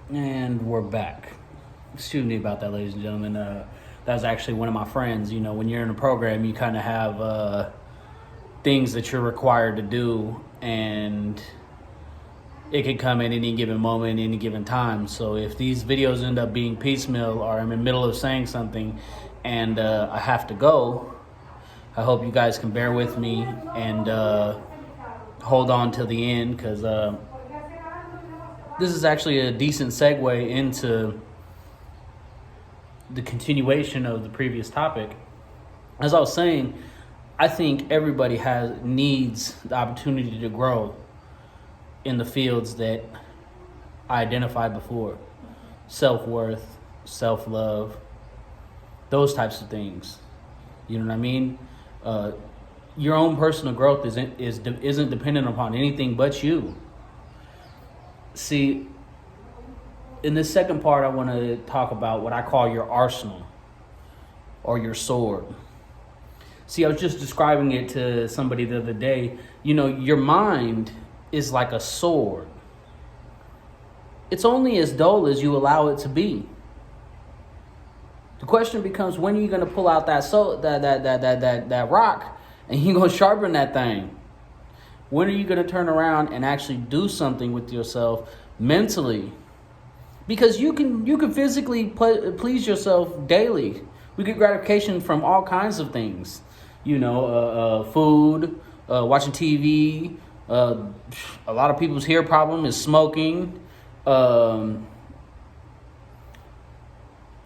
And we're back. Excuse me about that, ladies and gentlemen. That was actually one of my friends. You know, when you're in a program, you kind of have things that you're required to do, and it can come at any given moment, any given time. So if these videos end up being piecemeal, or I'm in the middle of saying something and I have to go, I hope you guys can bear with me and hold on till the end, because this is actually a decent segue into the continuation of the previous topic. As I was saying, I think everybody needs the opportunity to grow in the fields that I identified before. Self-worth, self-love, those types of things. You know what I mean? Your own personal growth isn't dependent upon anything but you. See, in this second part, I want to talk about what I call your arsenal or your sword. See, I was just describing it to somebody the other day. You know, your mind is like a sword. It's only as dull as you allow it to be. The question becomes, when are you going to pull out that rock and you're going to sharpen that thing? When are you going to turn around and actually do something with yourself mentally? Because you can physically please yourself daily. We get gratification from all kinds of things. You know, food, watching TV. A lot of people's hair problem is smoking. You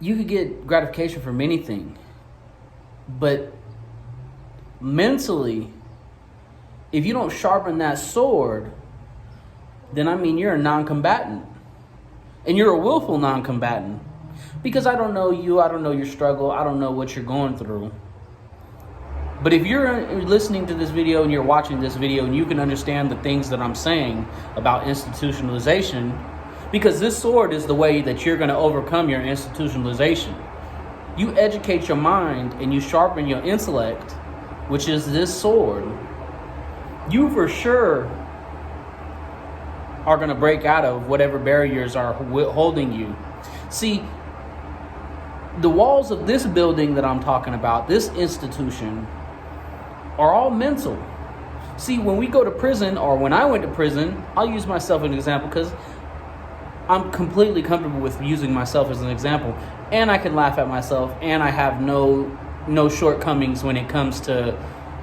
could get gratification from anything. But mentally, if you don't sharpen that sword, then you're a non-combatant. And you're a willful non-combatant. Because I don't know you, I don't know your struggle, I don't know what you're going through. But if you're listening to this video and you're watching this video and you can understand the things that I'm saying about institutionalization, because this sword is the way that you're going to overcome your institutionalization. You educate your mind and you sharpen your intellect, which is this sword. You for sure are going to break out of whatever barriers are holding you. See, the walls of this building that I'm talking about, this institution, are all mental. See, when we go to prison, or when I went to prison, I'll use myself as an example because I'm completely comfortable with using myself as an example, and I can laugh at myself, and I have no shortcomings when it comes to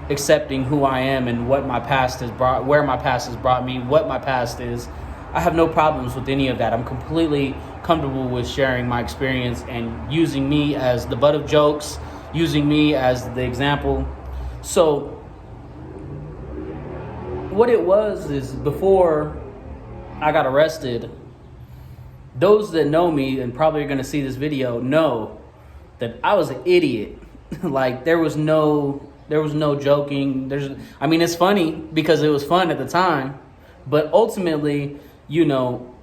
accepting who I am and what my past has brought, where my past has brought me, what my past is. I have no problems with any of that. I'm completely comfortable with sharing my experience and using me as the butt of jokes, using me as the example. So what it was is, before I got arrested, those that know me and probably are going to see this video know that I was an idiot. Like, there was no joking. It's funny because it was fun at the time, but ultimately, you know,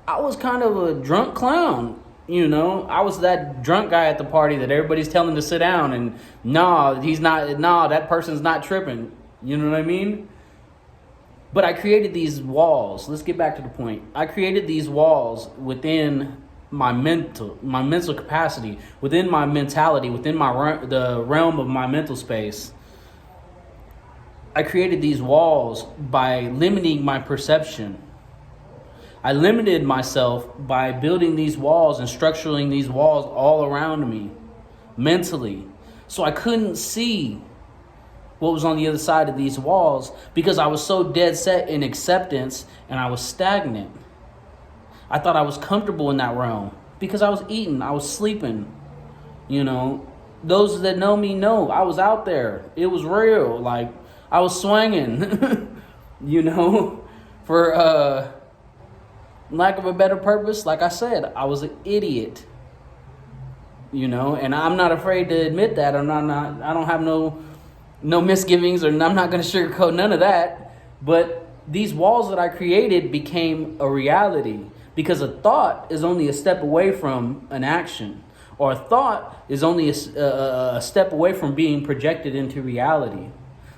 I was kind of a drunk clown. You know, I was that drunk guy at the party that everybody's telling to sit down, and that person's not tripping. You know what I mean? But I created these walls. Let's get back to the point. I created these walls within my mental capacity, within my mentality, within the realm of my mental space. I created these walls by limiting my perception. I limited myself by building these walls and structuring these walls all around me mentally. So I couldn't see what was on the other side of these walls because I was so dead set in acceptance, and I was stagnant. I thought I was comfortable in that realm because I was eating, I was sleeping. You know, those that know me know I was out there. It was real. Like, I was swinging, you know, for lack of a better purpose. Like I said, I was an idiot, you know, and I'm not afraid to admit that. I don't have no misgivings, or I'm not going to sugarcoat none of that. But these walls that I created became a reality, because a thought is only a step away from an action, or a thought is only a step away from being projected into reality.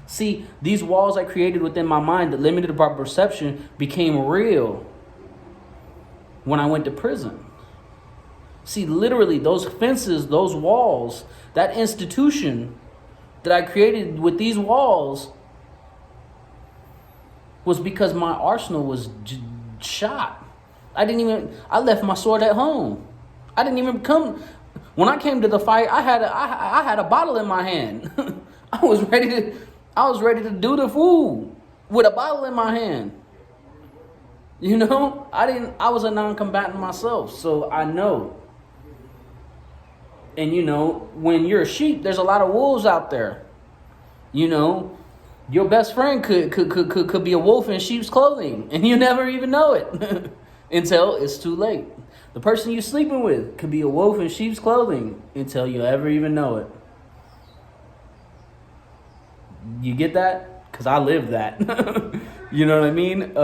See, these walls I created within my mind that limited my perception became real. when I went to prison. See, literally, those fences, those walls, that institution that I created with these walls was because my arsenal was shot. I left my sword at home. I didn't even come. When I came to the fight, I had a bottle in my hand. I was ready to do the fool with a bottle in my hand. You know, I was a non-combatant myself, so I know. And you know, when you're a sheep, there's a lot of wolves out there. You know, your best friend could be a wolf in sheep's clothing, and you never even know it until it's too late. The person you're sleeping with could be a wolf in sheep's clothing until you ever even know it. You get that? Because I lived that. You know what I mean?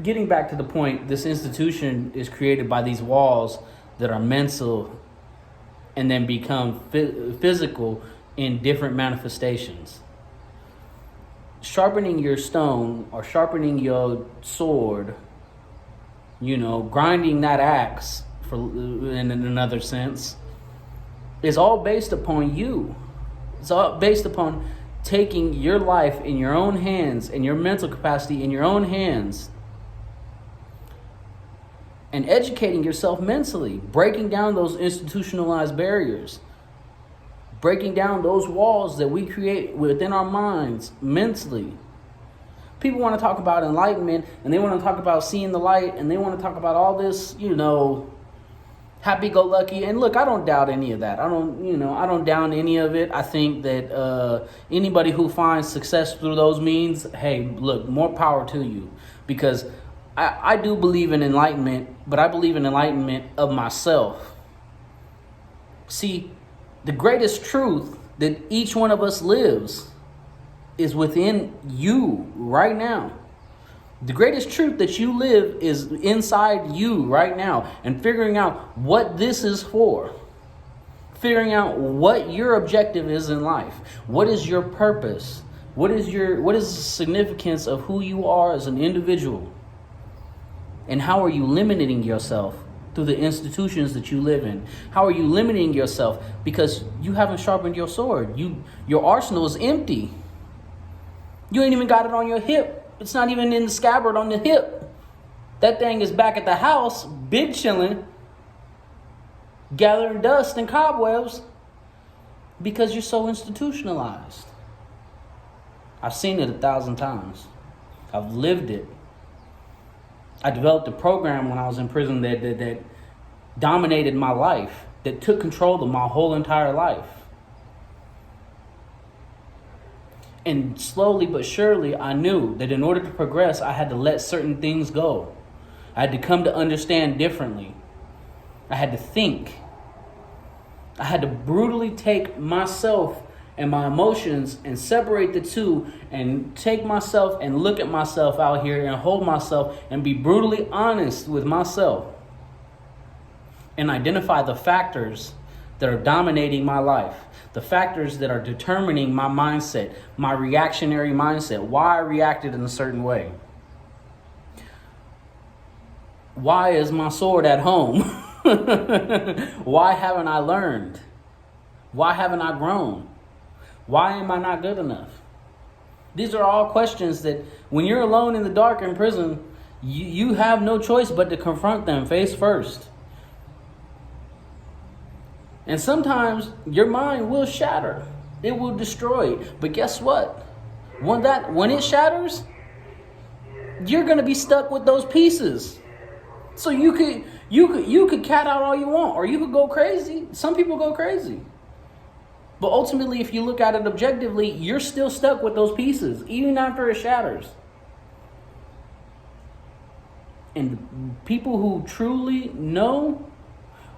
Getting back to the point, this institution is created by these walls that are mental and then become physical in different manifestations. Sharpening your stone or sharpening your sword, you know, grinding that axe, in another sense, is all based upon you. It's all based upon taking your life in your own hands and your mental capacity in your own hands and educating yourself mentally, breaking down those institutionalized barriers, breaking down those walls that we create within our minds mentally. People want to talk about enlightenment, and they want to talk about seeing the light, and they want to talk about all this, you know, happy-go-lucky. And look, I don't doubt any of that. I don't doubt any of it. I think that anybody who finds success through those means, hey, look, more power to you. Because I do believe in enlightenment, but I believe in enlightenment of myself. See, the greatest truth that each one of us lives is within you right now. The greatest truth that you live is inside you right now, and figuring out what this is for. Figuring out what your objective is in life. What is your purpose? What is the significance of who you are as an individual? And how are you limiting yourself through the institutions that you live in? How are you limiting yourself because you haven't sharpened your sword? Your arsenal is empty. You ain't even got it on your hip. It's not even in the scabbard on the hip. That thing is back at the house, big chilling, gathering dust and cobwebs because you're so institutionalized. I've seen it 1,000 times. I've lived it. I developed a program when I was in prison that dominated my life, that took control of my whole entire life. And slowly but surely, I knew that in order to progress, I had to let certain things go. I had to come to understand differently. I had to think. I had to brutally take myself and my emotions and separate the two and take myself and look at myself out here and hold myself and be brutally honest with myself and identify the factors that are dominating my life, the factors that are determining my mindset, my reactionary mindset, why I reacted in a certain way. Why is my sword at home? Why haven't I learned? Why haven't I grown? Why am I not good enough? These are all questions that when you're alone in the dark in prison, you have no choice but to confront them face first. And sometimes your mind will shatter. It will destroy. But guess what? When it shatters, you're going to be stuck with those pieces. So you could cat out all you want, or you could go crazy. Some people go crazy. But ultimately, if you look at it objectively, you're still stuck with those pieces, even after it shatters. And people who truly know,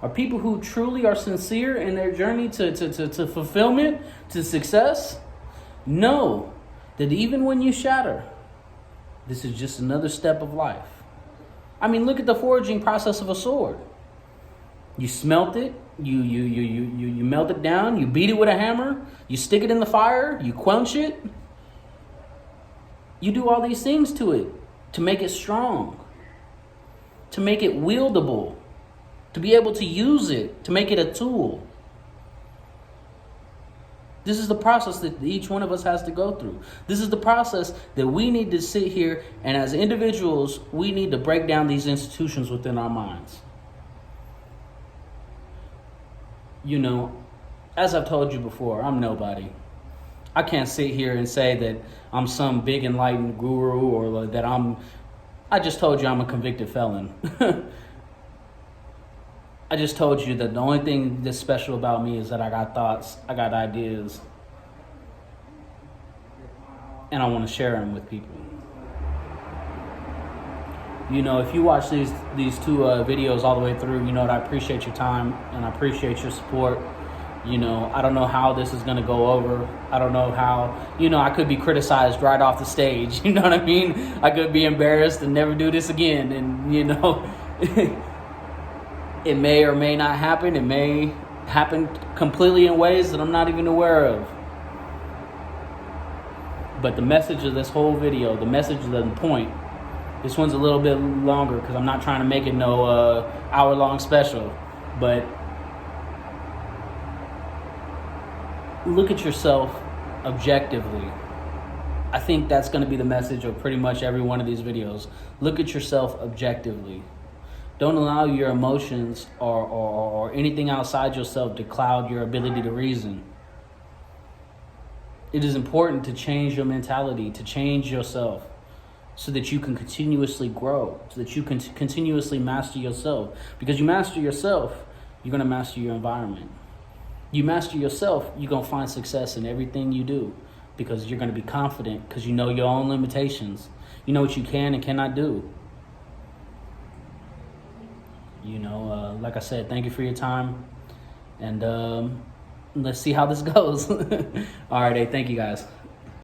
or people who truly are sincere in their journey to fulfillment, to success, know that even when you shatter, this is just another step of life. I mean, look at the forging process of a sword. You smelt it, you melt it down, you beat it with a hammer, you stick it in the fire, you quench it. You do all these things to it to make it strong. to make it wieldable, to be able to use it, to make it a tool. This is the process that each one of us has to go through. This is the process that we need to sit here, and as individuals, we need to break down these institutions within our minds. You know, as I've told you before, I'm nobody. I can't sit here and say that I'm some big enlightened guru, or that I just told you I'm a convicted felon. I just told you that the only thing that's special about me is that I got thoughts, I got ideas, and I want to share them with people. You know, if you watch these two videos all the way through, you know that I appreciate your time and I appreciate your support. You know, I don't know how this is going to go over. I don't know how, I could be criticized right off the stage. You know what I mean? I could be embarrassed and never do this again. And, it may or may not happen. It may happen completely in ways that I'm not even aware of. But the message of this whole video, the message of the point, this one's a little bit longer because I'm not trying to make it no hour-long special. But look at yourself objectively. I think that's going to be the message of pretty much every one of these videos. Look at yourself objectively. Don't allow your emotions or anything outside yourself to cloud your ability to reason. It is important to change your mentality, to change yourself, so that you can continuously grow, so that you can continuously master yourself. Because you master yourself, you're going to master your environment. You master yourself, you're going to find success in everything you do, because you're going to be confident, because you know your own limitations. You know what you can and cannot do. Like I said, thank you for your time, and let's see how this goes. All right, thank you guys.